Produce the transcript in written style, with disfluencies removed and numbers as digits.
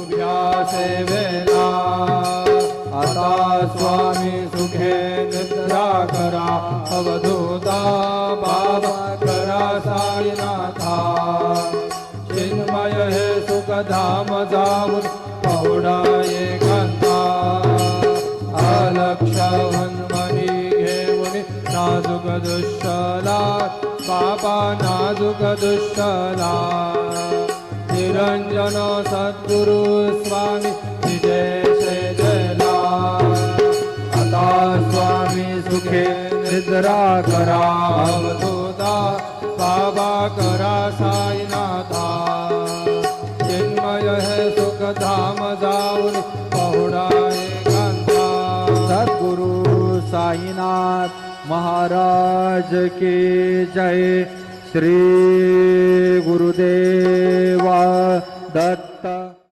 उभ्या सेवेला आता स्वामी सुखे निद्रा करा अवधूता बाबा करा साईनाथा चिन्मय हे सुखधाम जाऊन पहुडा एकांता अलक्ष वनमणी घेऊन नाजुक दुष्टला बाबा नाजुक दुष्टला निरंजन सद्गुरु स्वामी विजय सेजला आता स्वामी सुखे निद्रा करा अवधूता बाबा करा साईनाथा चिन्मय है सुखधाम जाऊन पहुडा एकांता सद्गुरु साईनाथ महाराज की जय। श्री गुरुदेवा दत्त